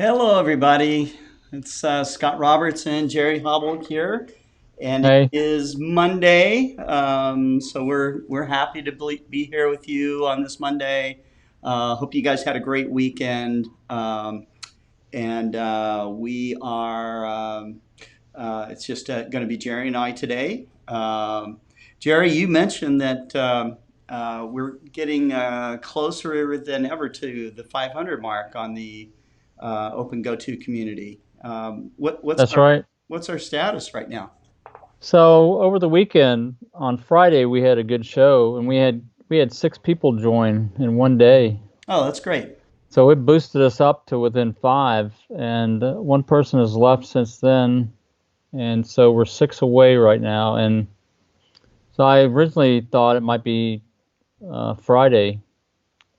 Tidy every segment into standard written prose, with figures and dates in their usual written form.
Hello, everybody. It's Scott Robertson, Jerry Hobble here, and it Hey, is Monday. So we're happy to be here with you on this Monday. Hope you guys had a great weekend, and we are. It's just going to be Jerry and I today. Jerry, you mentioned that we're getting closer than ever to the 500 mark on the OpenGOTO community. that's right. What's our status right now? So over the weekend on Friday we had a good show and we had 6 people join in one day. Oh, that's great. So it boosted us up to within 5 and one person has left since then and so we're 6 away right now and so I originally thought it might be Friday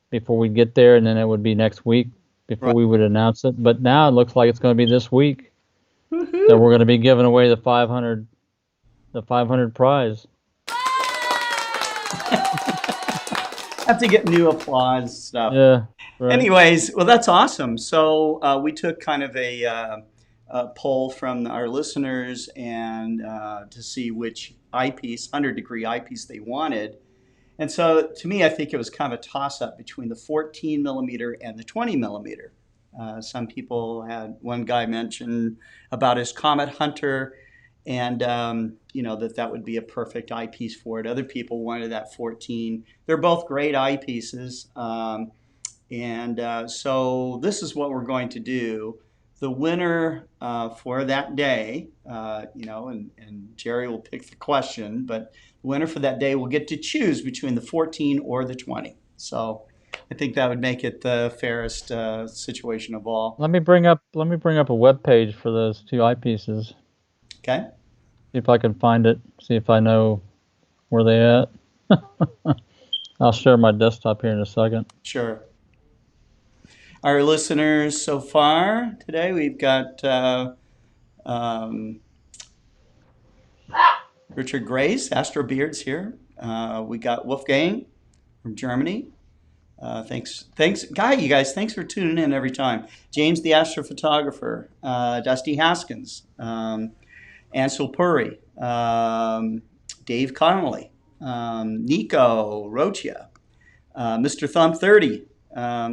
before we get there and then it would be next week before Right. we would announce it, but now it looks like it's going to be this week that Woohoo! we're going to be giving away the 500 prize. Have to get new applause stuff. Yeah, right. Anyways, well, that's awesome. So we took kind of a poll from our listeners and to see which eyepiece, 100-degree eyepiece they wanted. And so to me, I think it was kind of a toss up between the 14 millimeter and the 20 millimeter. Some people had, one guy mentioned about his Comet Hunter and, that would be a perfect eyepiece for it. Other people wanted that 14. They're both great eyepieces. So this is what we're going to do. The winner for that day, and Jerry will pick the question, but the winner for that day will get to choose between the 14 or the 20. So I think that would make it the fairest situation of all. Let me bring up a web page for those 2 eyepieces. Okay? See if I can find it. See if I know where they at. I'll share my desktop here in a second. Sure. Our listeners so far today, we've got um, Richard Grace, Astro Beards here. We got Wolfgang from Germany. Thanks, Guy. You guys, thanks for tuning in every time. James, the astrophotographer, Dusty Haskins, Ansel Puri, Dave Connolly, Nico Rocha, Mr. Thumb 30,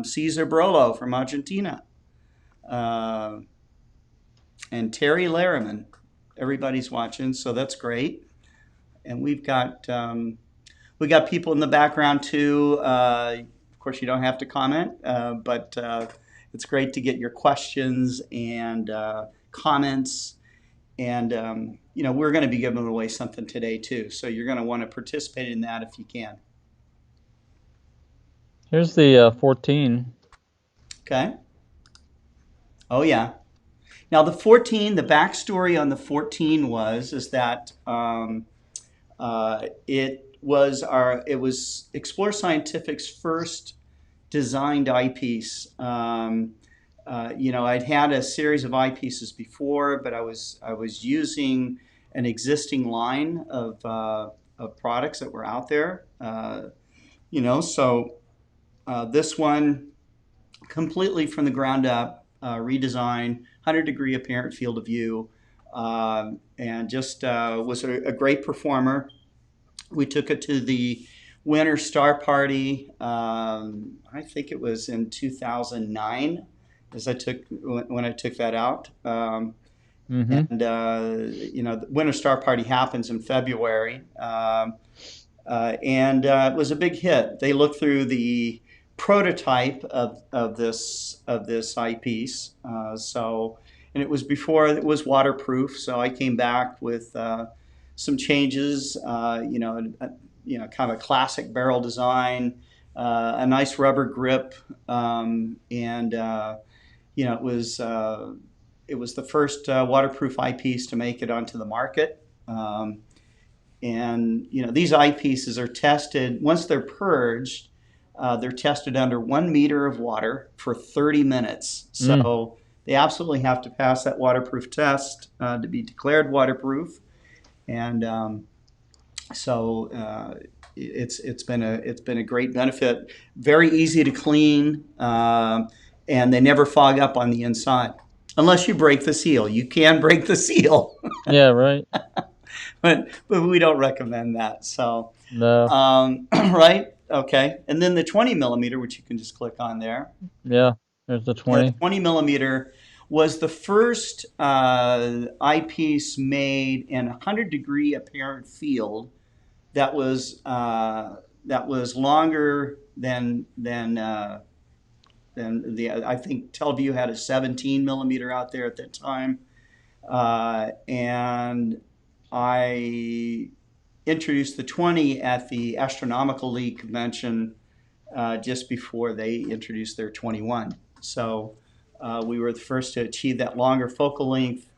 Cesar Brolo from Argentina, uh, and Terry Larriman. Everybody's watching, so that's great. And we got people in the background too. Of course, you don't have to comment, but It's great to get your questions and comments. And, we're going to be giving away something today too. So you're going to want to participate in that if you can. Here's the 14. Okay. Oh, yeah. Now the backstory on the 14 is that it was Explore Scientific's first designed eyepiece. I'd had a series of eyepieces before, but I was using an existing line of products that were out there. So this one completely from the ground up, redesigned, 100-degree apparent field of view, and just was a great performer. We took it to the Winter Star Party. I think it was in 2009, when I took that out. Mm-hmm. And the Winter Star Party happens in February, and it was a big hit. They looked through the prototype of this eyepiece. And it was before it was waterproof. So I came back with some changes. Kind of a classic barrel design, a nice rubber grip, and it was the first waterproof eyepiece to make it onto the market. These eyepieces are tested once they're purged. They're tested under 1 meter of water for 30 minutes. So they absolutely have to pass that waterproof test to be declared waterproof. And it's been a great benefit. Very easy to clean, and they never fog up on the inside, unless you break the seal. You can break the seal. Yeah, right. but we don't recommend that. So No. right. Okay, and then the 20 millimeter, which you can just click on there. Yeah, there's the 20. The 20 millimeter was the first eyepiece made in 100-degree apparent field that was longer than the. I think Telview had a 17 millimeter out there at that time, and I introduced the 20 at the Astronomical League convention just before they introduced their 21. So we were the first to achieve that longer focal length.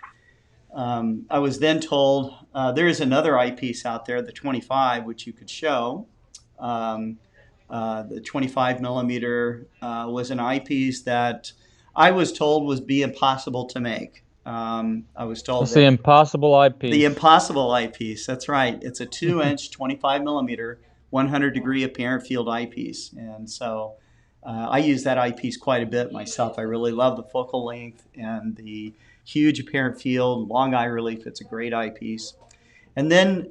I was then told there is another eyepiece out there, the 25, which you could show. The 25 millimeter was an eyepiece that I was told would be impossible to make. I was told It's the impossible eyepiece. The impossible eyepiece. That's right. It's a 2-inch, 25 millimeter, 100-degree apparent field eyepiece, and so I use that eyepiece quite a bit myself. I really love the focal length and the huge apparent field, long eye relief. It's a great eyepiece. And then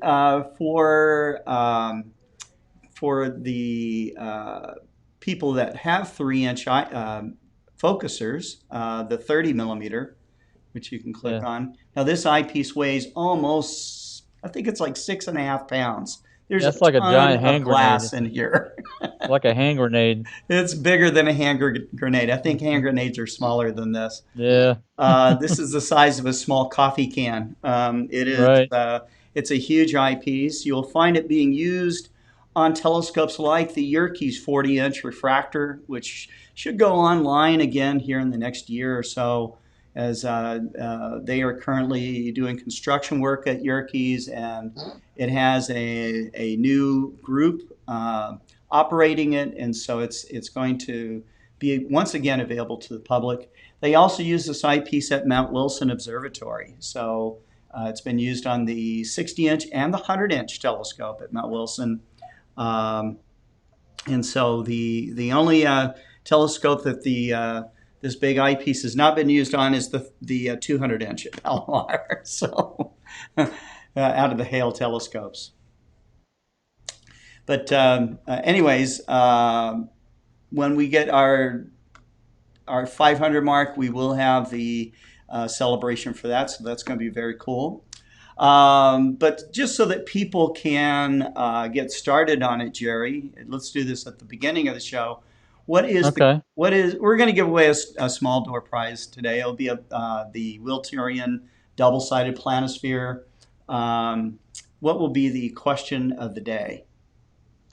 for the people that have 3-inch focusers, the 30 millimeter, which you can click on. Now this eyepiece weighs almost, I think it's like 6.5 pounds. There's like a giant hand glass grenade in here. Like a hand grenade. It's bigger than a hand grenade. I think hand grenades are smaller than this. Yeah. This is the size of a small coffee can. It is. Right. It's a huge eyepiece. You'll find it being used on telescopes like the Yerkes 40-inch refractor, which should go online again here in the next year or so, as they are currently doing construction work at Yerkes, and it has a new group operating it, and so it's going to be once again available to the public. They also use this eyepiece at Mount Wilson Observatory, so it's been used on the 60-inch and the 100-inch telescope at Mount Wilson, and so the only telescope that this big eyepiece has not been used on is the 200-inch at Palomar. So out of the Hale telescopes. But anyways, when we get our 500 mark, we will have the celebration for that. So that's going to be very cool. But just so that people can get started on it, Jerry, let's do this at the beginning of the show. Okay. We're going to give away a small door prize today. It'll be the Wilturian double-sided planisphere. Um, what will be the question of the day?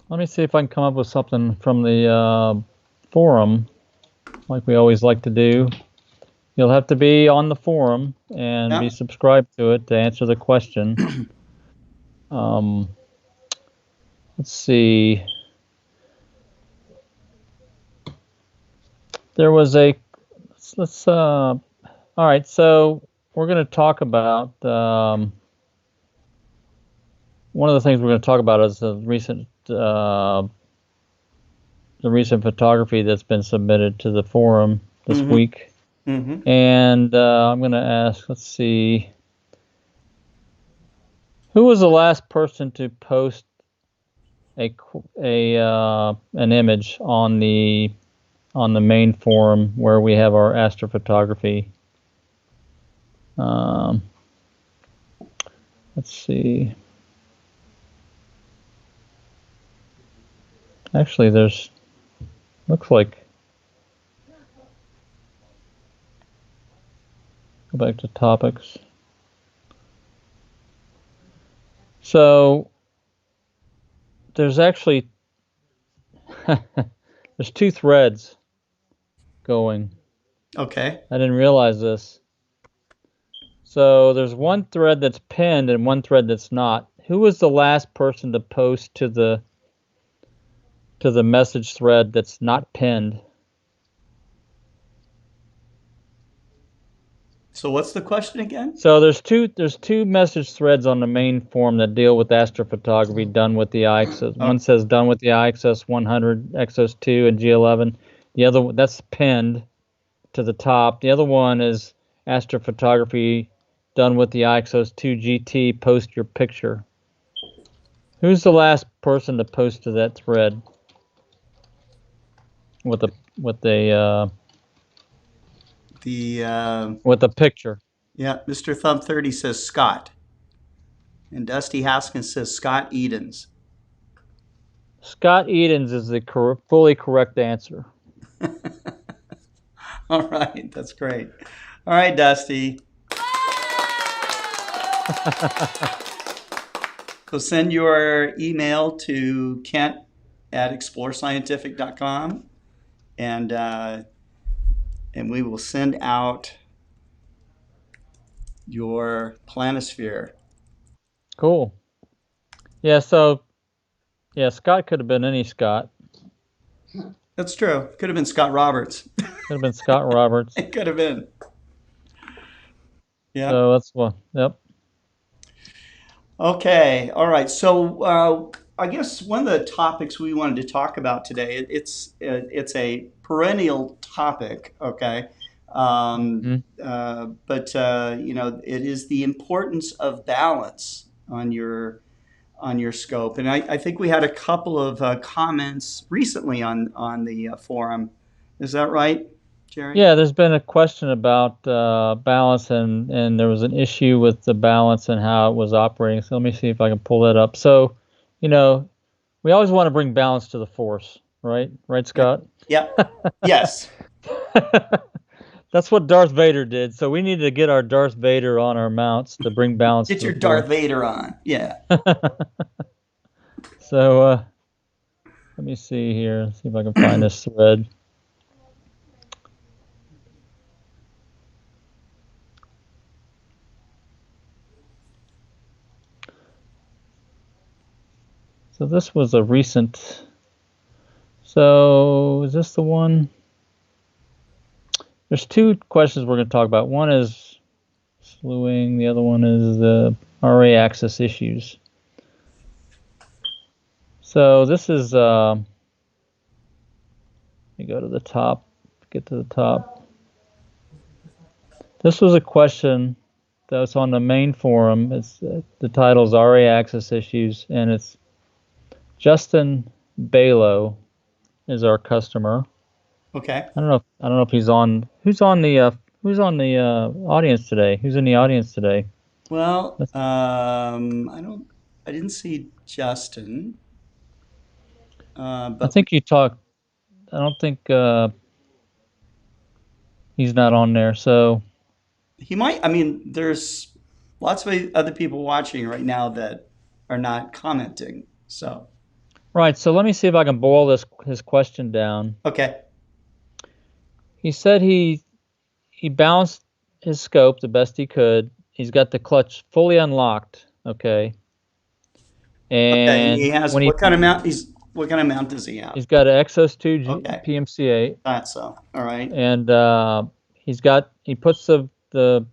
Let me see if I can come up with something from the forum, like we always like to do. You'll have to be on the forum and be Yeah. subscribed to it to answer the question. Um, let's see. There was a let's all right. So we're going to talk about one of the things we're going to talk about is the recent photography that's been submitted to the forum this Mm-hmm. week. Mm-hmm. And I'm going to ask, let's see, who was the last person to post an image on the main forum where we have our astrophotography? Um, let's see. Actually, looks like, go back to topics. So there's actually there's two threads going. Okay. I didn't realize this. So there's one thread that's pinned and one thread that's not. Who was the last person to post to the message thread that's not pinned? So what's the question again? So there's two message threads on the main forum that deal with astrophotography done with the IXS. Oh, One says done with the IXS 100, XS2, and G11. The other that's pinned to the top. The other one is astrophotography done with the IXS2 GT. Post your picture. Who's the last person to post to that thread with the the with a picture? yeah, Mr. Thumb 30 says Scott, and Dusty Haskins says Scott Edens. Scott Edens is the fully correct answer. All right, that's great. All right, Dusty. So send your email to kent@explorescientific.com, and we will send out your planisphere. Cool. Yeah. So yeah, Scott could have been any Scott. That's true. Could have been Scott Roberts. Could have been Scott Roberts. It could have been. Yeah. So that's one. Yep. Okay. All right. So I guess one of the topics we wanted to talk about today, it's a perennial topic. Okay. Mm-hmm. But it is the importance of balance on your scope. And I think we had a couple of comments recently on the forum. Is that right, Jerry? Yeah, there's been a question about balance, and there was an issue with the balance and how it was operating. So let me see if I can pull that up. So, we always want to bring balance to the force, right? Right, Scott? Yep. Yes. That's what Darth Vader did. So we need to get our Darth Vader on our mounts to bring balance Get to your the Darth force. Vader on. Yeah. So let me see here. See if I can find this thread. So this was a recent. So is this the one? There's two questions we're going to talk about. One is slewing. The other one is the RA axis issues. So this is. Let me go to the top. Get to the top. This was a question that was on the main forum. It's the title is RA axis issues, and it's Justin Balo is our customer. Okay. I don't know if he's on. Who's on the audience today? Who's in the audience today? Well, I didn't see Justin. I But think you talked. don't think he's not on there. So He might. I mean, there's lots of other people watching right now that are not commenting. So, right. So let me see if I can boil his question down. okay. He said he balanced his scope the best he could. He's got the clutch fully unlocked. Okay. Okay. And And he has when what kind of mount? What kind of mount does he have? he's got an XS2 Okay. PMC-Eight, That's so. All right. and he puts the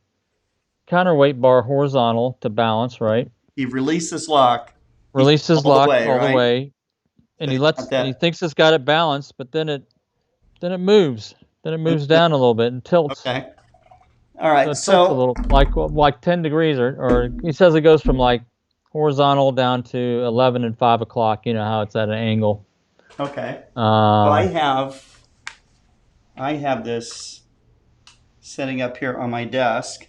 counterweight bar horizontal to balance, right? He releases lock. He's Releases all the lock way, all the right? way, and But he's got he that. thinks it's got it balanced, but then it moves. Then it moves down a little bit and tilts. Okay. All So right. it tilts a So, little, like 10 degrees, or he says it goes from like horizontal down to 11 and 5 o'clock. You know how it's at an angle. okay. So Um, I have this setting up here on my desk.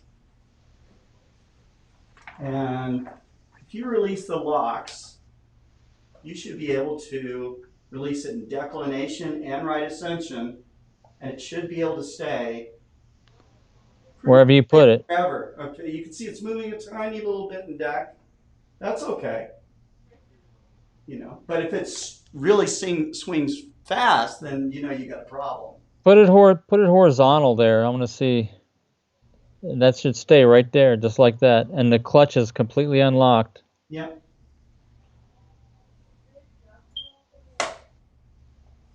And if you release the locks, you should be able to release it in declination and right ascension, and it should be able to stay pretty wherever you put it. forever. Okay, you can see it's moving a tiny little bit in deck. That's okay, But if it's really swings fast, then you got a problem. Put it horizontal there. I want to see. That should stay right there, just like that. And the clutch is completely unlocked. Yeah.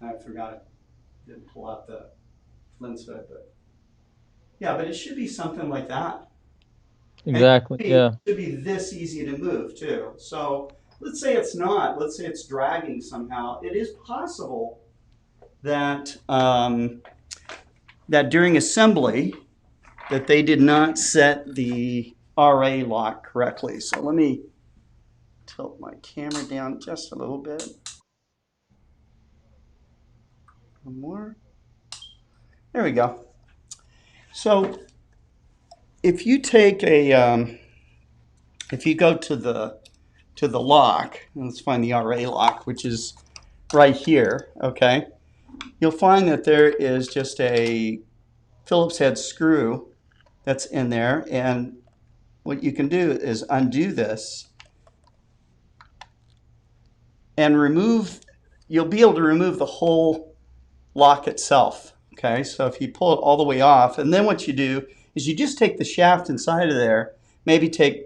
I forgot it. Didn't pull out the Flint's hood, but yeah, but it should be something like that. Exactly. Yeah. It should be this easy to move too. So let's say it's not. Let's say it's dragging somehow. It is possible that that during assembly that they did not set the RA lock correctly. So let me tilt my camera down just a little bit. One more. There we go. So if you take if you go to the lock, let's find the RA lock, which is right here, okay, you'll find that there is just a Phillips head screw that's in there, and what you can do is undo this and you'll be able to remove the whole lock itself, okay? So if you pull it all the way off, and then what you do is you just take the shaft inside of there, maybe take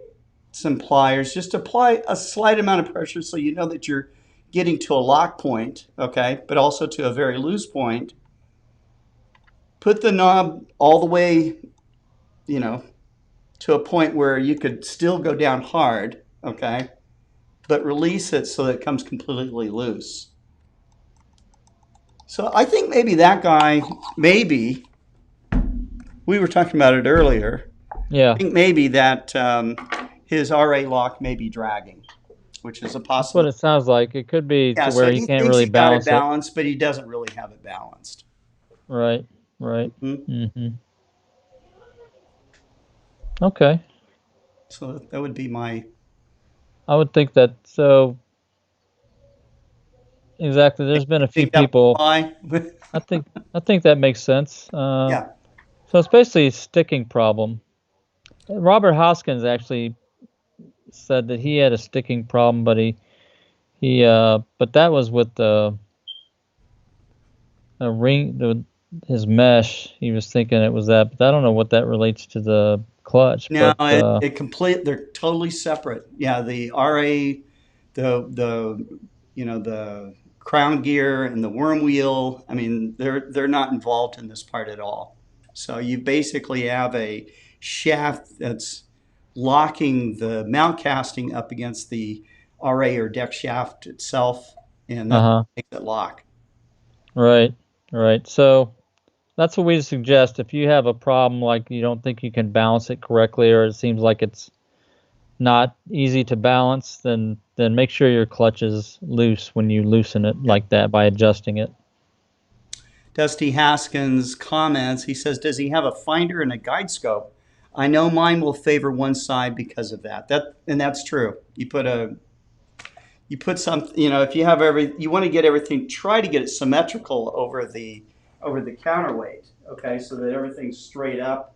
some pliers, just apply a slight amount of pressure so you know that you're getting to a lock point, okay, but also to a very loose point. Put the knob all the way, to a point where you could still go down hard, okay, but release it so that it comes completely loose. So I think maybe that guy, we were talking about it earlier. Yeah. I think maybe that his RA lock may be dragging, which is a That's what possibility. it sounds like. It could be Yeah, to so where he he can't thinks really he got it balance it. balanced, but he doesn't really have it balanced. Right. Right. Hmm? Okay. So that would be my. I would think that. So exactly. There's been a few Think that would people. apply? I think that makes sense. Yeah. So it's basically a sticking problem. Robert Hoskins actually said that he had a sticking problem, but but that was with the his mesh. He was thinking it was that, but I don't know what that relates to the clutch. No, But they're totally separate. Yeah, the RA, the crown gear and the worm wheel. I mean, they're not involved in this part at all. So you basically have a shaft that's locking the mount casting up against the RA or deck shaft itself, and that makes it lock. right, right. So that's what we suggest. If you have a problem like you don't think you can balance it correctly, or it seems like it's not easy to balance, then make sure your clutch is loose when you loosen it like that by adjusting it. Dusty Haskins comments, he says, does he have a finder and a guide scope? I know mine will favor one side because of that. And that's true. You you put some, if you have you want to get everything, try to get it symmetrical over the counterweight, okay, so that everything's straight up.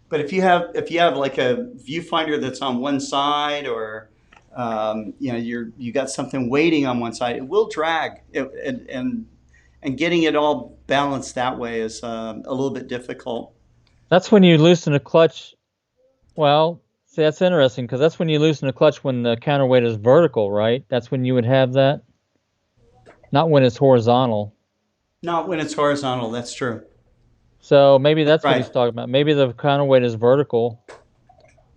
But if you have like a viewfinder that's on one side, or you got something waiting on one side, it will drag. And getting it all balanced that way is a little bit difficult. That's when you loosen the clutch. Well, see, that's interesting because that's when you loosen the clutch when the counterweight is vertical, right? That's when you would have that, not when it's horizontal. Not when it's horizontal. That's true. So maybe that's what Right. he's talking about. Maybe the counterweight is vertical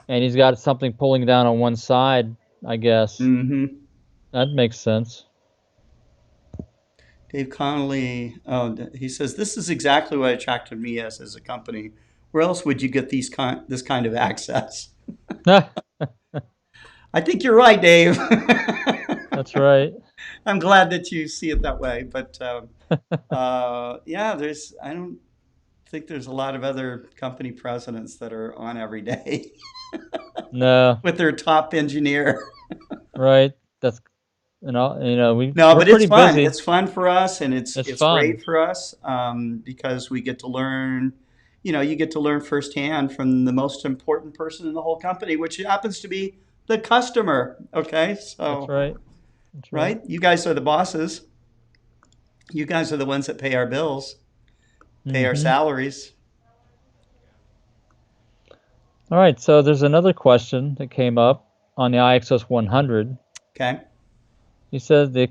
and he's got something pulling down on one side, I guess. Mm-hmm. That makes sense. Dave Connolly, oh, he says, this is exactly what attracted me as a company. Where else would you get this kind of access? I think you're right, Dave. That's right. I'm glad that you see it that way. But yeah, I don't think there's a lot of other company presidents that are on every day No, with their top engineer. right. That's No, we're but it's pretty fun. busy. It's fun for us, and it's It's it's fun. great for us because we get to learn. You get to learn firsthand from the most important person in the whole company, which happens to be the customer. Okay, That's so right. That's right. right, you guys are the bosses. You guys are the ones that pay our bills, pay our Mm-hmm. salaries. All right. So there's another question that came up on the IXS 100. Okay. He says the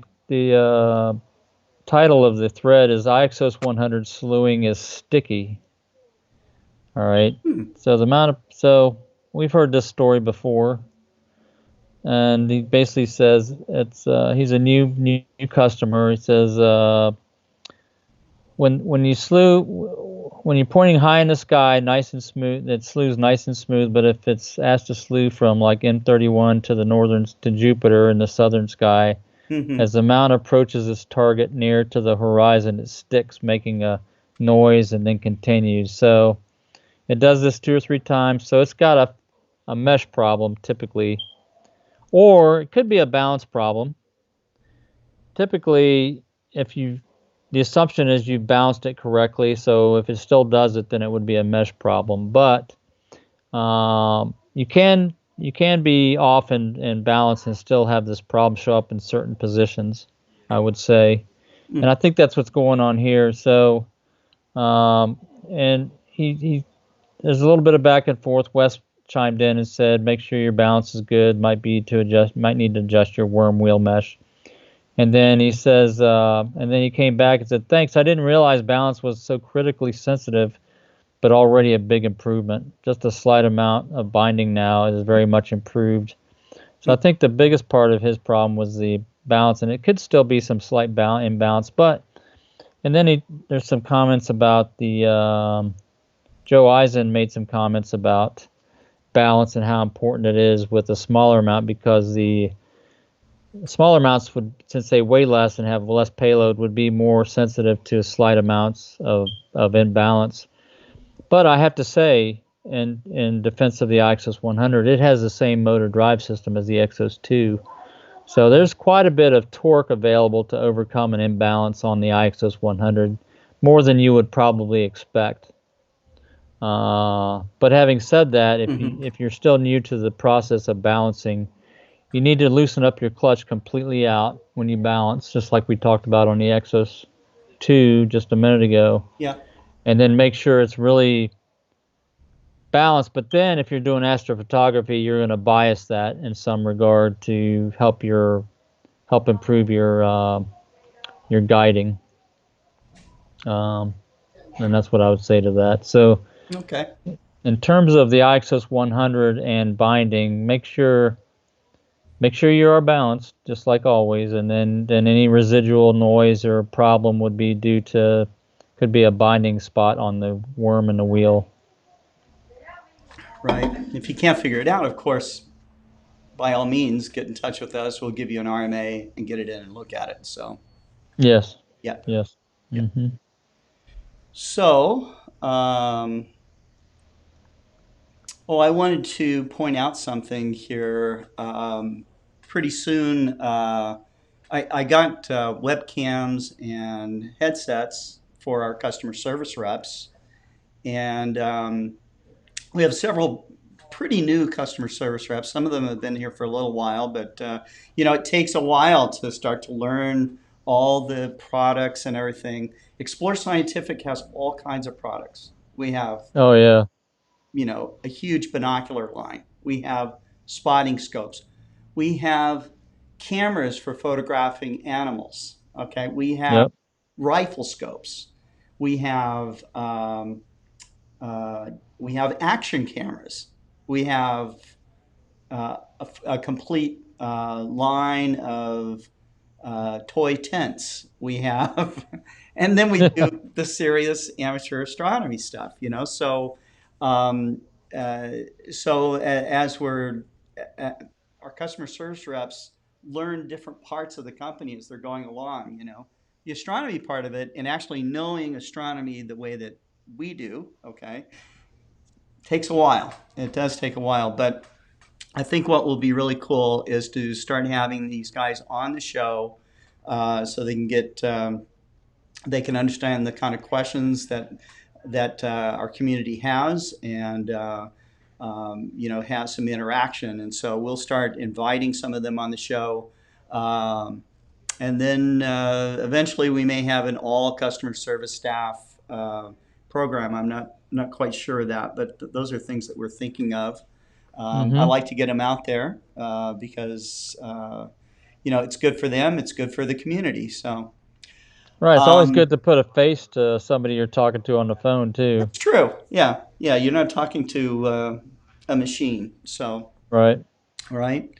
title of the thread is IXS 100 slewing is sticky. All right. Hmm. So we've heard this story before, and he basically says he's a new customer. He says when you're pointing high in the sky, nice and smooth, it slews nice and smooth. But if it's asked to slew from like M31 to the northern to Jupiter in the southern sky, Mm-hmm. as the mount approaches its target near to the horizon, it sticks, making a noise, and then continues. So it does this 2 or 3 times. So it's got a mesh problem typically, or it could be a balance problem. Typically, if you the assumption is you balanced it correctly. So if it still does it, then it would be a mesh problem. But you can be off in balance and still have this problem show up in certain positions, I would say, and I think that's what's going on here. So and he there's a little bit of back and forth. Wes chimed in and said, make sure your balance is good. Might need to adjust your worm wheel mesh. And then he says, and then he came back and said, thanks. I didn't realize balance was so critically sensitive, but already a big improvement. Just a slight amount of binding now is very much improved. So I think the biggest part of his problem was the balance, and it could still be some slight imbalance. And then there's some comments about Joe Eisen made some comments about balance and how important it is with a smaller amount, because the smaller amounts would, since they weigh less and have less payload, would be more sensitive to slight amounts of imbalance. But I have to say, in defense of the IXS 100, it has the same motor drive system as the Exos 2. So there's quite a bit of torque available to overcome an imbalance on the IXS 100, more than you would probably expect. But having said that, if you're still new to the process of balancing, you need to loosen up your clutch completely out when you balance, just like we talked about on the Exos 2 just a minute ago. Yeah. And then make sure it's really balanced. But then if you're doing astrophotography, you're going to bias that in some regard to help improve your guiding. And that's what I would say to that. So Okay. in terms of the IXS 100 and binding, make sure you are balanced, just like always, and then any residual noise or problem could be a binding spot on the worm and the wheel. Right. If you can't figure it out, of course, by all means, get in touch with us. We'll give you an RMA and get it in and look at it. So, Yes. yeah. Yes. Yeah. Mm-hmm. So, I wanted to point out something here. Pretty soon, I got webcams and headsets for our customer service reps, and we have several pretty new customer service reps. Some of them have been here for a little while, but it takes a while to start to learn all the products and everything. Explore Scientific has all kinds of products. We have Oh yeah. a huge binocular line. We have spotting scopes. We have cameras for photographing animals. Okay, we have Yep. rifle scopes. We have uh, we have action cameras. We have a complete line of toy tents. We have, and then we do the serious amateur astronomy stuff. Um, uh, as our customer service reps learn different parts of the company as they're going along. The astronomy part of it, and actually knowing astronomy the way that we do. Okay, takes a while. It does take a while, but I think what will be really cool is to start having these guys on the show, so they can understand the kind of questions that our community has, and have some interaction. And so we'll start inviting some of them on the show. And then eventually we may have an all customer service staff program. I'm not quite sure of that, but those are things that we're thinking of. I Hmm. like to get them out there because it's good for them, it's good for the community. So Right. It's always um, good to put a face to somebody you're talking to on the phone too. that's true. Yeah, yeah. You're not talking to a machine. So Right. right.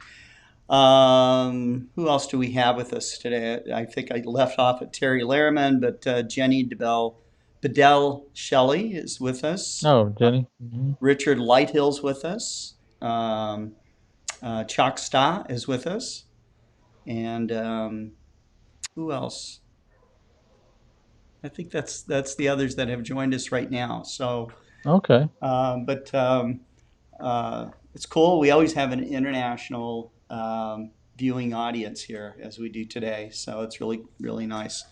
Who else do we have with us today? I think I left off at Terry Lehrman, but Jenny Bedell Shelley is with us. Oh, Jenny. Hmm. Richard Lighthill's with us. Chuck Sta is with us. And who else? I think that's the others that have joined us right now. So, Okay. but it's cool. We always have an international viewing audience here as we do today. So it's really, really nice.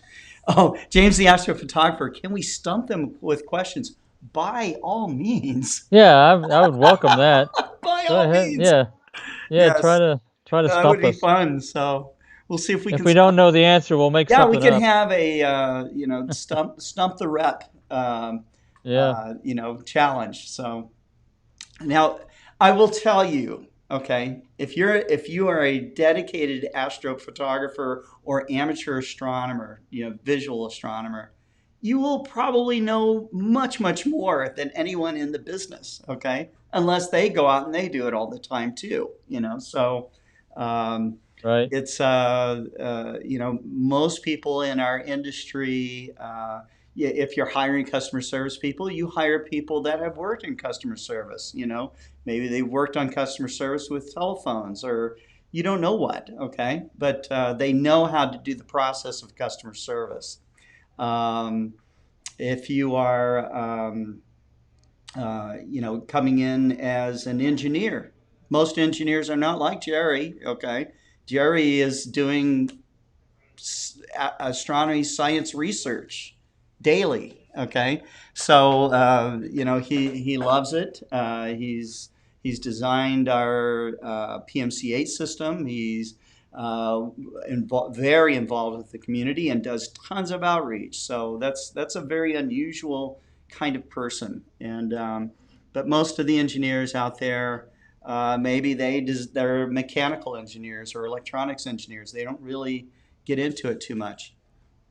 Oh, James the astrophotographer, can we stump them with questions? By all means. Yeah, I would welcome that. By Go all ahead. means. Yeah. Yeah. Yes, Try to that would stump be us. fun. So we'll see if we If can we don't stump. know the answer, we'll make Yeah, we something could up. have a stump the rep Yeah. challenge. So now I will tell you, okay, if you are a dedicated astrophotographer or amateur astronomer, visual astronomer, you will probably know much, much more than anyone in the business, okay? Unless they go out and they do it all the time too. So um, Right. it's most people in our industry. If you're hiring customer service people, you hire people that have worked in customer service. Maybe they've worked on customer service with telephones, or you don't know what. Okay, but they know how to do the process of customer service. Um, if you are coming in as an engineer. Most engineers are not like Jerry. Okay, Jerry is doing astronomy science research daily. Okay, so he loves it. He's designed our PMC-8 system. He's very involved with the community and does tons of outreach. So that's a very unusual kind of person. And but most of the engineers out there, maybe they're mechanical engineers or electronics engineers. They don't really get into it too much.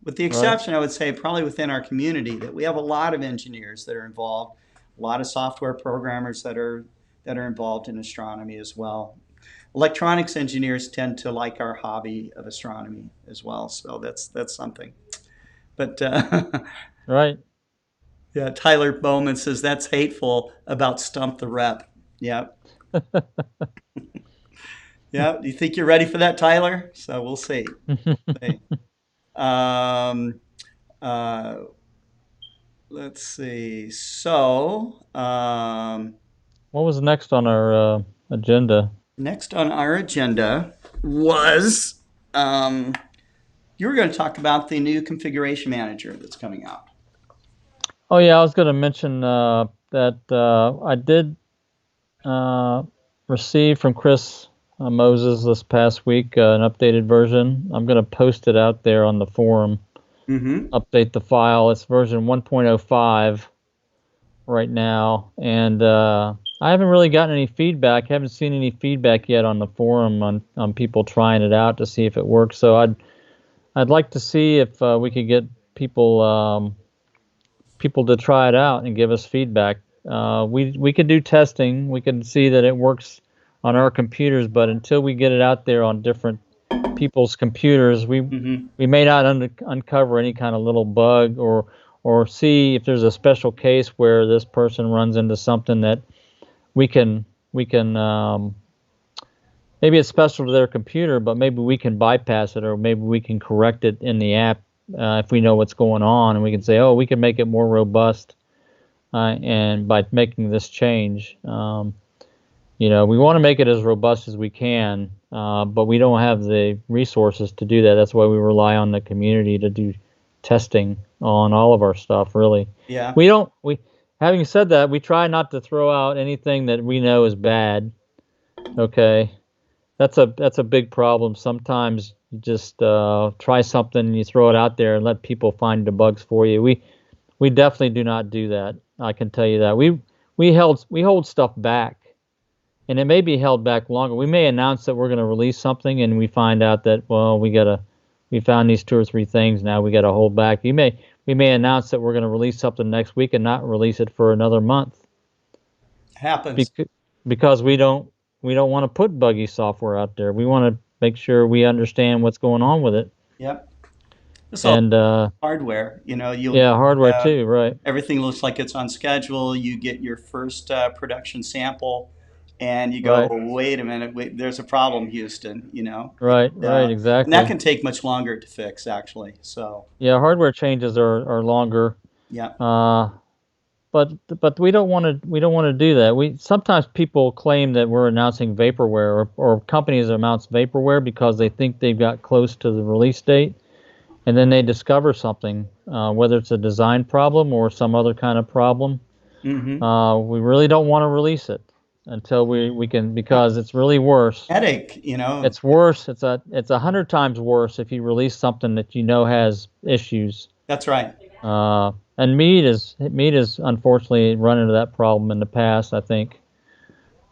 With the Right. exception, I would say, probably within our community, that we have a lot of engineers that are involved, a lot of software programmers that are involved in astronomy as well. Electronics engineers tend to like our hobby of astronomy as well, so that's something. But Right. yeah, Tyler Bowman says that's hateful about Stump the Rep. Yeah, yeah. Do you think you're ready for that, Tyler? So we'll see. Hey. Um, uh, let's see. So What was next on our agenda? next on our agenda was You were going to talk about the new configuration manager that's coming out. Oh yeah, I was going to mention that I did receive from Chris Moses this past week an updated version. I'm going to post it out there on the forum. Update the file. It's version 1.05 right now, and I haven't really gotten any feedback. Haven't seen any feedback yet on the forum on people trying it out to see if it works. So I'd like to see if we could get people people to try it out and give us feedback. We can do testing. We can see that it works on our computers, but until we get it out there on different people's computers, we may not uncover any kind of little bug or see if there's a special case where this person runs into something that we can maybe it's special to their computer, but maybe we can bypass it, or maybe we can correct it in the app if we know what's going on, and we can say, oh, we can make it more robust and by making this change. We want to make it as robust as we can, but we don't have the resources to do that. That's why we rely on the community to do testing on all of our stuff, really. Yeah. Having said that, we try not to throw out anything that we know is bad. Okay. That's a big problem. Sometimes you just try something and you throw it out there and let people find the bugs for you. We definitely do not do that. I can tell you that. We hold stuff back. And it may be held back longer. We may announce that we're going to release something, and we find out that, well, we found these 2 or 3 things. Now we got to hold back. We may announce that we're going to release something next week and not release it for another month. Happens. Because we don't want to put buggy software out there. We want to make sure we understand what's going on with it. Yep. And hardware, hardware too, right? Everything looks like it's on schedule. You get your first production sample, and you go, wait a minute, there's a problem, Houston. Right, exactly. And that can take much longer to fix, actually. So yeah, hardware changes are longer. Yeah. But we don't want to do that. Sometimes people claim that we're announcing vaporware, or companies announce vaporware because they think they've got close to the release date, and then they discover something, whether it's a design problem or some other kind of problem. We really don't want to release it until we can, because it's really worse. Headache, It's worse. It's 100 times worse if you release something that has issues. That's right. And Mead is unfortunately run into that problem in the past, I think,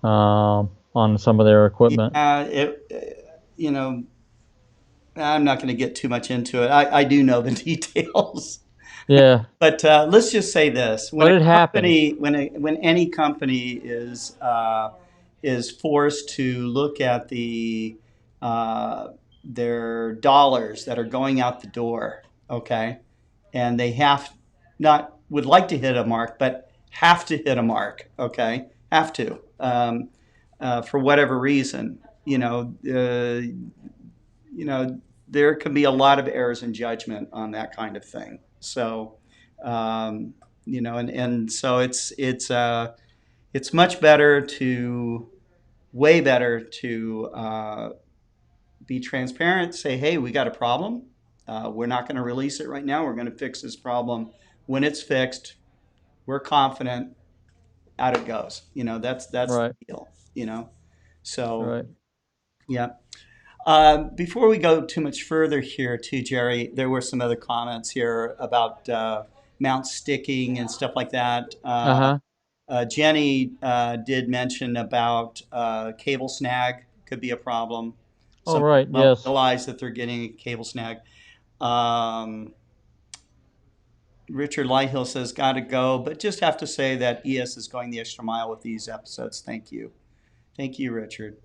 on some of their equipment. I'm not going to get too much into it. I do know the details. Yeah. But let's just say this: when any company is forced to look at their dollars that are going out the door, okay, and they would like to hit a mark, but have to hit a mark, okay, have to for whatever reason, there can be a lot of errors in judgment on that kind of thing. So, and so it's much better way better to be transparent, say, hey, we got a problem. We're not going to release it right now. We're going to fix this problem. When it's fixed, we're confident, out it goes. That's right. the deal, So, right. Yeah. Before we go too much further here, too, Jerry, there were some other comments here about mount sticking and stuff like that. Jenny did mention about cable snag could be a problem. Some right. people Yes. realize that they're getting a cable snag. Richard Lighthill says, gotta go, but just have to say that ES is going the extra mile with these episodes. Thank you. Thank you, Richard.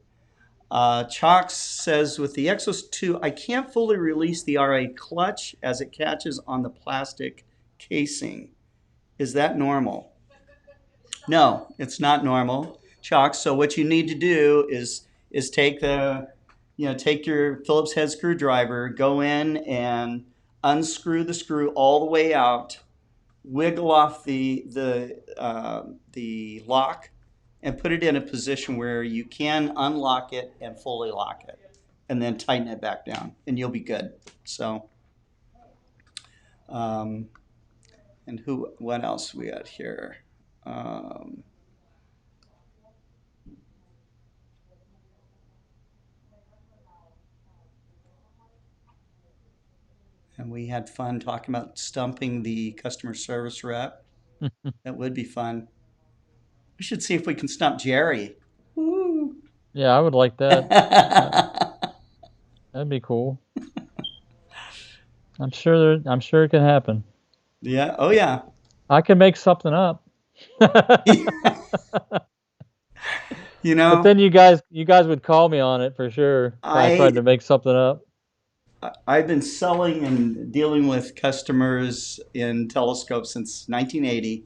Chalk says, with the Exos 2, I can't fully release the RA clutch as it catches on the plastic casing. Is that normal? No, it's not normal, Chalk. So what you need to do is take your Phillips head screwdriver, go in and unscrew the screw all the way out, wiggle off the lock, and put it in a position where you can unlock it and fully lock it, and then tighten it back down, and you'll be good. So Um, and what else we got here? And we had fun talking about stumping the customer service rep. That would be fun. We should see if we can stump Jerry. Woo. Yeah, I would like that. That'd be cool. I'm sure it can happen. Yeah. Oh, yeah. I can make something up. You But know, then you guys would call me on it for sure if I tried I to make something up. I've been selling and dealing with customers in telescopes since 1980,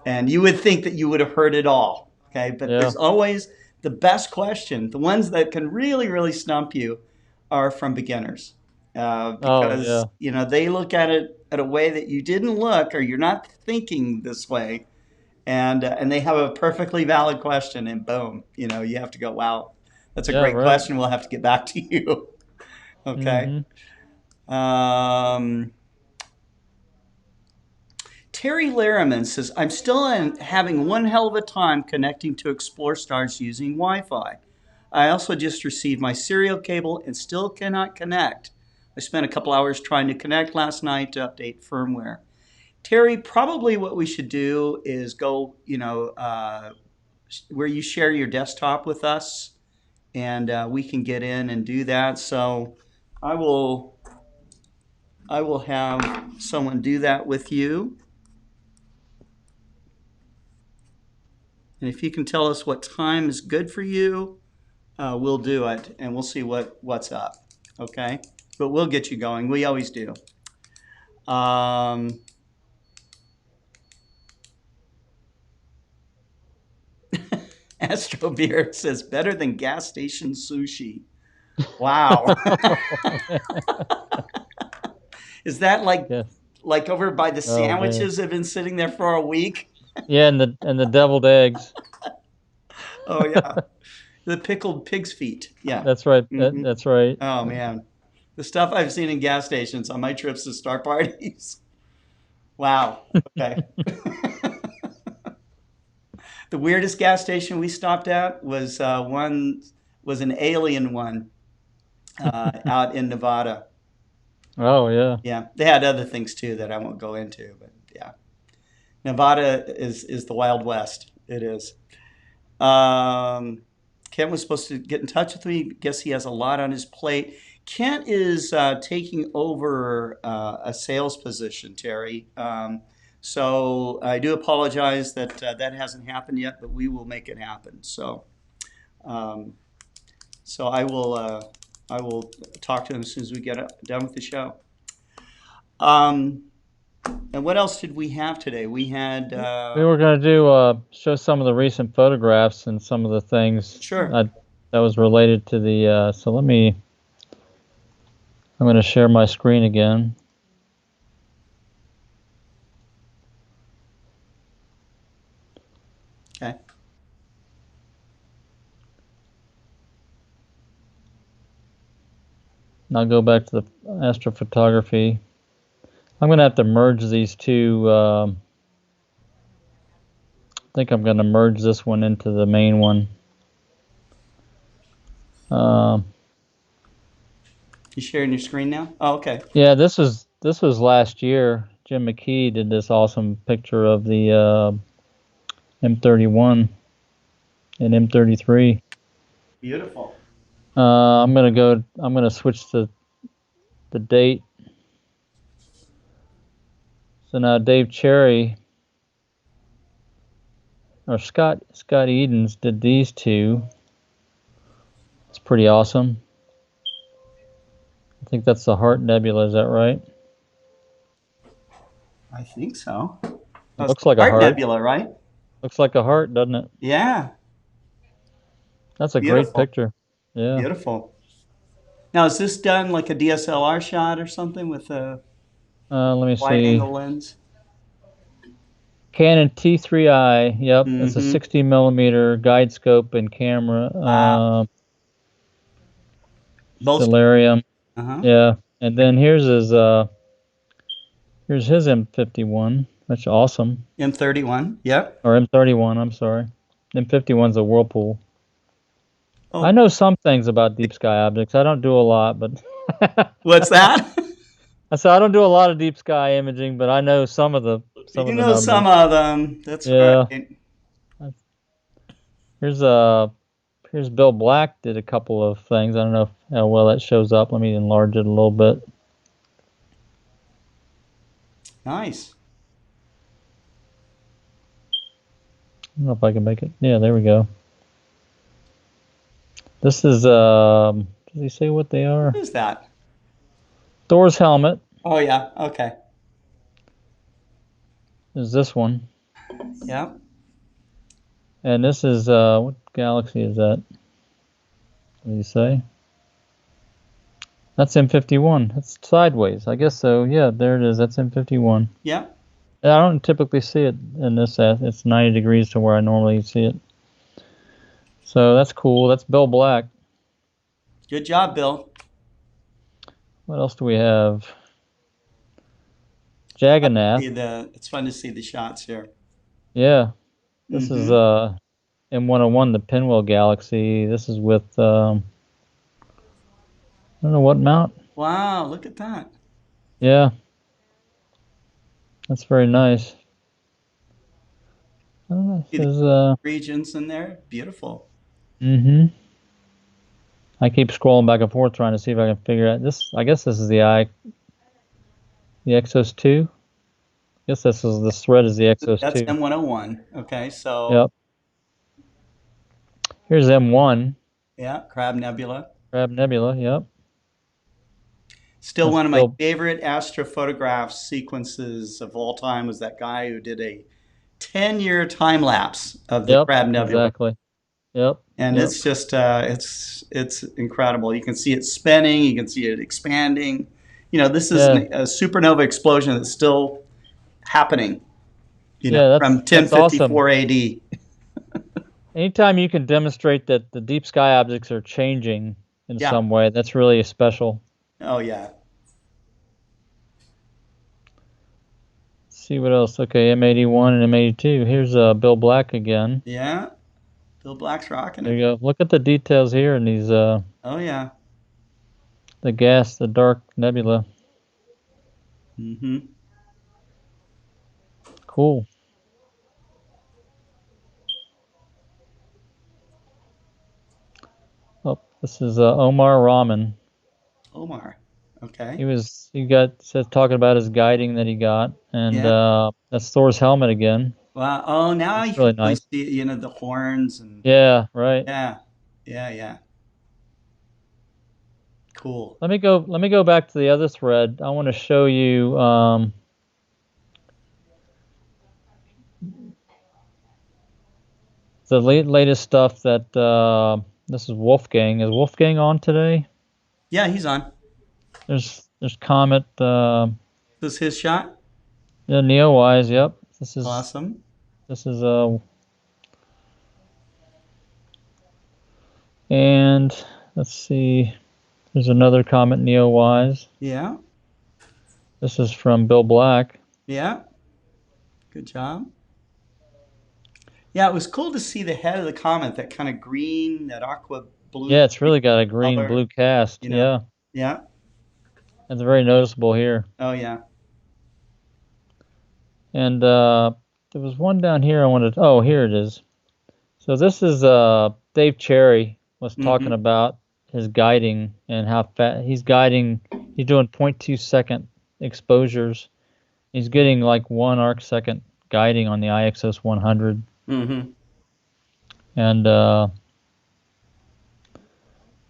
and you would think that you would have heard it all. Okay, but Yeah. there's always the best question. The ones that can really, really stump you are from beginners, Oh, because yeah. they look at it at a way that you didn't look, or you're not thinking this way, and they have a perfectly valid question, and boom, you have to go, wow, that's a Yeah, great right. question. We'll have to get back to you. Okay. Mhm. Um, Terry Larriman says, I'm still having one hell of a time connecting to Explore Stars using Wi Fi. I also just received my serial cable and still cannot connect. I spent a couple hours trying to connect last night to update firmware. Terry, probably what we should do is go, where you share your desktop with us, and we can get in and do that. So I will, I will have someone do that with you. And if you can tell us what time is good for you, we'll do it, and we'll see what's up. Okay, but we'll get you going. We always do. Um, Astro Beard says better than gas station sushi. Wow. Is that like Yes. like over by the Oh man. sandwiches that have been sitting there for a week? Yeah, and the deviled eggs. Oh yeah, the pickled pig's feet. Yeah. That's right. Hmm. That's right. Oh man, the stuff I've seen in gas stations on my trips to star parties. Wow. Okay. The weirdest gas station we stopped at was an alien one out in Nevada. Oh yeah. Yeah, they had other things too that I won't go into, but yeah, Nevada is the Wild West. It is. Um, Kent was supposed to get in touch with me. Guess he has a lot on his plate. Kent is taking over a sales position, Terry. So I do apologize that that hasn't happened yet, but we will make it happen. Um, so I will talk to him as soon as we get done with the show. Um, and what else did we have today? We had We were gonna do show some of the recent photographs and some of the things sure. that was related to the. So I'm gonna share my screen again. Okay. And I'll go back to the astrophotography. I'm gonna have to merge these two. I think I'm gonna merge this one into the main one. Um, You sharing your screen now? Oh, okay. yeah, this was last year. Jim McKee did this awesome picture of the M31 and M33. Beautiful. I'm gonna switch the date. So now Dave Cherry or Scott Edens did these two. It's pretty awesome. I think that's the Heart Nebula. Is that right? I think so. It That's looks the like a Heart heart. Nebula, right? Looks like a heart, doesn't it? Yeah. That's a great Beautiful. picture. Yeah. Beautiful. Now, is this done like a DSLR shot or something with a Let me wide see. angle lens? Canon T3i. Yep, it's a Mm-hmm. 60 millimeter guide scope and camera. Wow. Both. Stellarium. Uh-huh. Yeah, and then here's his Here's his M51. That's awesome. M31. Yep. Or M31, I'm sorry. M51's a Whirlpool. Oh, I know some things about deep sky objects. I don't do a lot, but what's that? I said I don't do a lot of deep sky imaging, but I know some of the You know numbers. some of them. That's Yeah. right. Here's here's Bill Black did a couple of things. I don't know how well that shows up. Let me enlarge it a little bit. Nice. I don't know if I can make it. Yeah, there we go. This is does he say what they are? What is that? Thor's helmet Oh yeah. Okay. is this one. Yeah. And this is what galaxy is that? What did he say? That's M51. That's sideways. I guess so. Yeah, there it is. That's M51. Yeah. I don't typically see it in this. It's 90 degrees to where I normally see it. So that's cool. That's Bill Black. Good job, Bill. What else do we have? Jagannath. It's fun to see the shots here. Yeah. This is Mm-hmm. M101, the Pinwheel Galaxy. This is with I don't know what mount. Wow, look at that. Yeah, that's very nice. I don't know. See It the says regions in there. Beautiful. mm-hmm. I keep scrolling back and forth trying to see if I can figure out this. I guess this is the Exos 2. I guess this thread is the Exos That's 2. M101. Okay, so Yep. Here's M1, yeah, Crab Nebula. Crab Nebula. Yep. Still That's one of my Bill. favorite astrophotographs sequences of all time was that guy who did a 10-year time lapse of the Yep. Crab Nebula. Exactly. Yep. And Yep. it's just it's incredible. You can see it spinning, you can see it expanding. This is Yeah. a supernova explosion that's still happening, Yeah. from That's awesome. 1054 AD. Anytime you can demonstrate that the deep sky objects are changing in Yeah. some way, that's really special. Oh yeah. Let's see what else. Okay, M81 and M82. Here's Bill Black again. Yeah. Bill Black's rocking There it. you go. Look at the details here in these Oh yeah. the dark nebula. Mm-hmm. Cool. Oh, this is Omar Rahman. Omar. Okay. Says talking about his guiding that he got, and Yeah. that's Thor's helmet again. Wow. Oh, now That's you can really really nice. see, the horns and Yeah, right. yeah. Yeah, yeah. Cool. Let me go back to the other thread. I want to show you the latest stuff that this is Wolfgang. Is Wolfgang on today? Yeah, he's on. There's Comet This is his shot. Neowise. Yep. Awesome. This is and let's see. There's another Comet Neowise. Yeah. This is from Bill Black. Yeah. Good job. Yeah, it was cool to see the head of the comet, that kind of green, that aqua blue. Yeah, it's really got a green color, blue cast. Yeah, Yeah. that's very noticeable here. Oh yeah. And there was one down here I wanted. Oh, here it is. So this is Dave Cherry was talking Mm-hmm. about his guiding and how fast he's guiding. He's doing 0.2 second exposures. He's getting like 1 arc second guiding on the IXS 100. Mm-hmm. And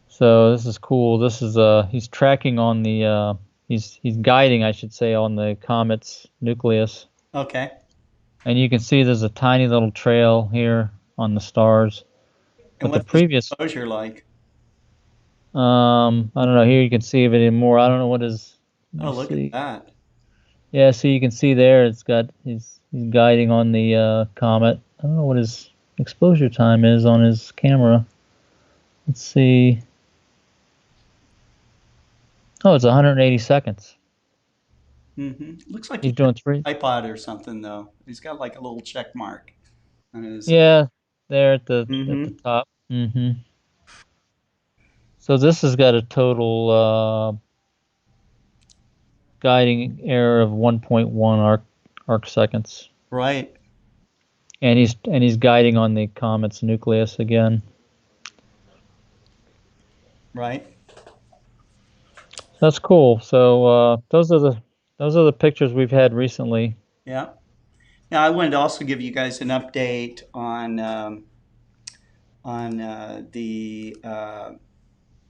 so this is cool. This is he's tracking on the he's guiding, I should say, on the comet's nucleus. Okay. And you can see there's a tiny little trail here on the stars. And But the what's the previous exposure like? I don't know, here you can see it even more. I don't know what is. Let Oh, me look at see. that. Yeah, so you can see there it's got he's guiding on the comet. I don't know what his exposure time is on his camera. Let's see. Oh, it's 180 seconds. Looks like He's he's got doing three. an iPod or something though. He's got like a little check mark on his. Yeah, there at the Mm-hmm. top. So this has got a total guiding error of 1.1 arc seconds, Right. and he's guiding on the comet's nucleus again. Right. That's cool. So those are the pictures we've had recently. Yeah. Now I wanted to also give you guys an update on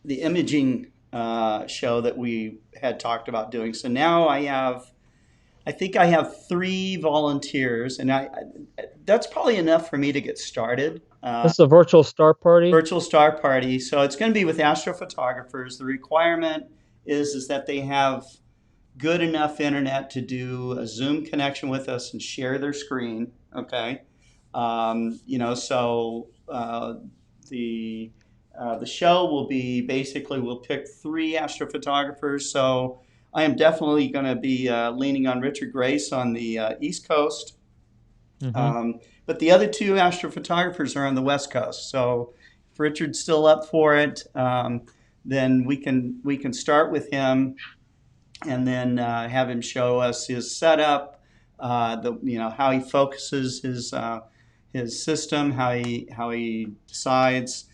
the imaging show that we had talked about doing. So now I think I have 3 volunteers, and that's probably enough for me to get started. This is a virtual star party. Virtual star party. So it's going to be with astrophotographers. The requirement is that they have good enough internet to do a Zoom connection with us and share their screen. Okay, so the show will be basically we'll pick 3 astrophotographers. So I am definitely going to be leaning on Richard Grace on the East Coast, Hmm. but the other 2 astrophotographers are on the West Coast. So if Richard's still up for it, then we can start with him and then have him show us his setup, how he focuses his system, how he decides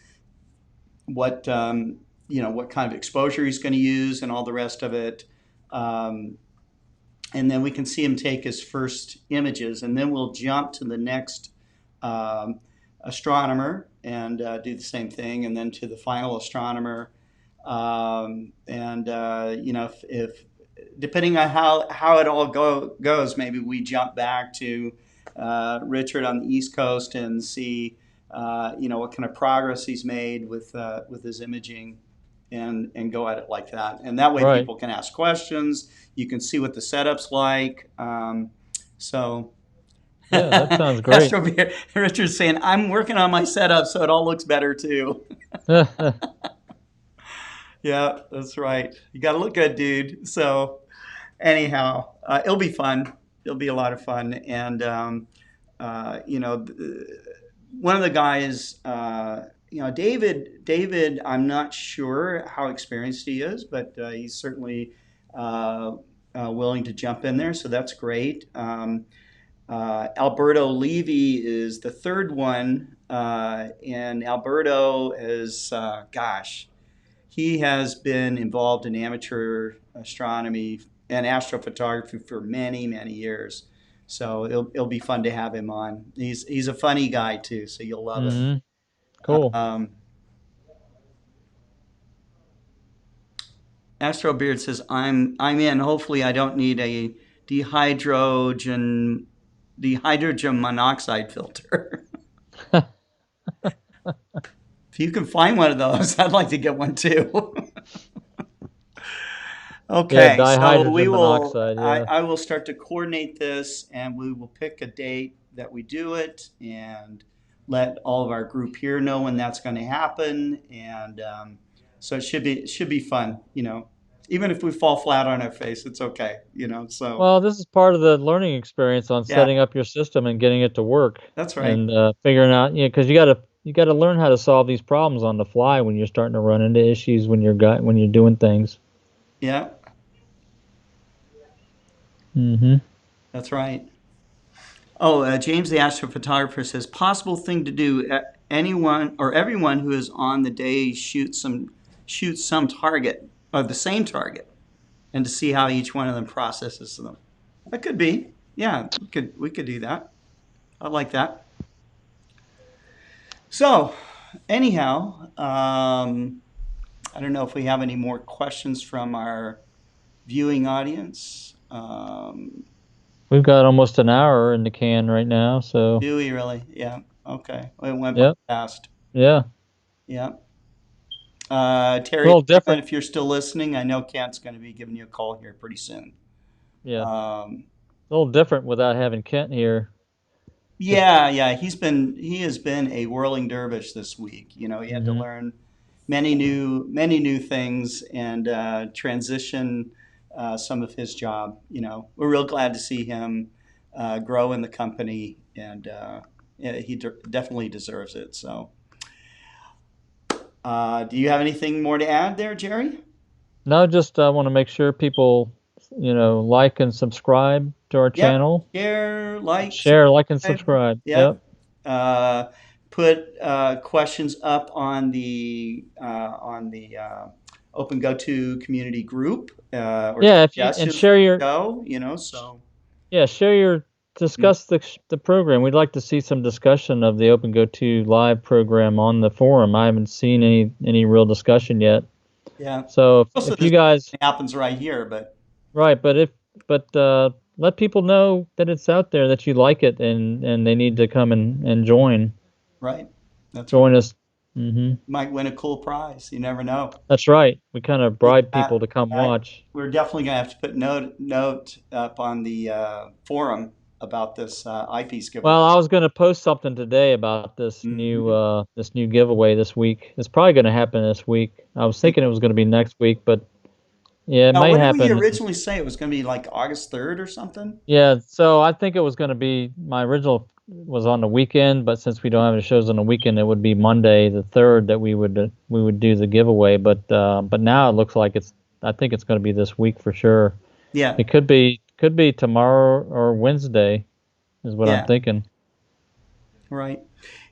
what what kind of exposure he's going to use, and all the rest of it. Um, and then we can see him take his first images, and then we'll jump to the next astronomer and do the same thing, and then to the final astronomer. And if depending on how it all goes, maybe we jump back to Richard on the East Coast and see what kind of progress he's made with his imaging, and go at it like that. And that way, Right. people can ask questions. You can see what the setup's like. So. Yeah, that sounds great. Astro Richard's saying, I'm working on my setup so it all looks better too. Yeah, that's right. You got to look good, dude. So, anyhow, it'll be fun. It'll be a lot of fun. And, uh, you know, one of the guys, David, I'm not sure how experienced he is, but he's certainly willing to jump in there. So that's great. Alberto Levy is the third one. And Alberto is, gosh, he has been involved in amateur astronomy and astrophotography for many, many years. So it'll be fun to have him on. He's a funny guy too, so you'll love it. Hmm. Cool. Um, Astro Beard says, I'm in. Hopefully, I don't need a dehydrogen dehydrogen monoxide filter. If you can find one of those, I'd like to get one too. Yeah, Okay, so dihydrogen monoxide. Yeah. I will start to coordinate this, and we will pick a date that we do it, and let all of our group here know when that's going to happen. And so it should be fun, even if we fall flat on our face, it's okay, so Well, this is part of the learning experience on yeah, setting up your system and getting it to work, that's right. and figuring out, because you gotta learn how to solve these problems on the fly when you're starting to run into issues when you're doing things. Yeah, Hmm. that's right. Oh, James the astrophotographer says, possible thing to do. Anyone or everyone who is on the day shoots some target or the same target, and to see how each one of them processes them. That could be. Yeah, we could do that. I like that. So, anyhow, I don't know if we have any more questions from our viewing audience. We've got almost an hour in the can right now, so Do we really? Yeah. Okay. Well, it went by yep, fast. yeah, Yeah. a Terry, little different. if you're still listening, I know Kent's going to be giving you a call here pretty soon. Yeah, Um, a little different without having Kent here. Just yeah. He has been a whirling dervish this week. He had to hmm learn many new things and transition some of his job. We're real glad to see him grow in the company, and yeah, he definitely deserves it. So, do you have anything more to add there, Jerry? No, just want to make sure people, like and subscribe to our Yep. channel. Share, like, Share, like, and subscribe. subscribe. Yep. Yep. Uh, put questions up on the OpenGOTO community group, or Yeah, if you and suggestions for share the your show. So yeah, share your mm, discuss the program. We'd like to see some discussion of the OpenGoTo live program on the forum. I haven't seen any real discussion yet. yeah. So Also, if this you guys happens right here, but right, but let people know that it's out there, that you like it, and they need to come and right. That's right. join us. Hmm. Might win a cool prize. You never know. That's right. We kind of bribe Yeah, people to come I, watch. we're definitely gonna have to put note up on the forum about this eyepiece giveaway. Well, I was going to post something today about Mhm. this new giveaway this week. It's probably going to happen this week. I was thinking it was going to be next week, but yeah, it Now, may what did we happen. originally say? It was going to be like August 3rd or something? Yeah, so I think it was going to be my original was on the weekend, but since we don't have any shows on the weekend, it would be Monday the 3rd that we would do the giveaway. But now it looks like I think it's going to be this week for sure. Yeah, It could be tomorrow or Wednesday is what I'm yeah, thinking. right.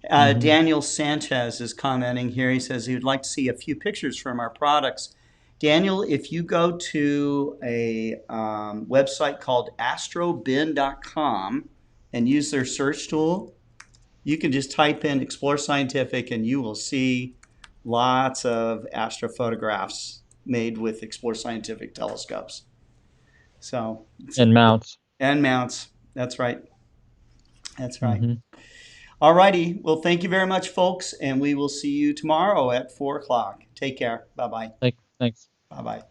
Hmm. Daniel Sanchez is commenting here. He says he would like to see a few pictures from our products. Daniel, if you go to a website called astrobin.com and use their search tool, you can just type in Explore Scientific and you will see lots of astrophotographs made with Explore Scientific telescopes. So, And mounts. and mounts. That's right. That's right. Hmm. All righty. Well, thank you very much, folks, and we will see you tomorrow at 4 o'clock. Take care. Bye bye. Thanks. Bye bye.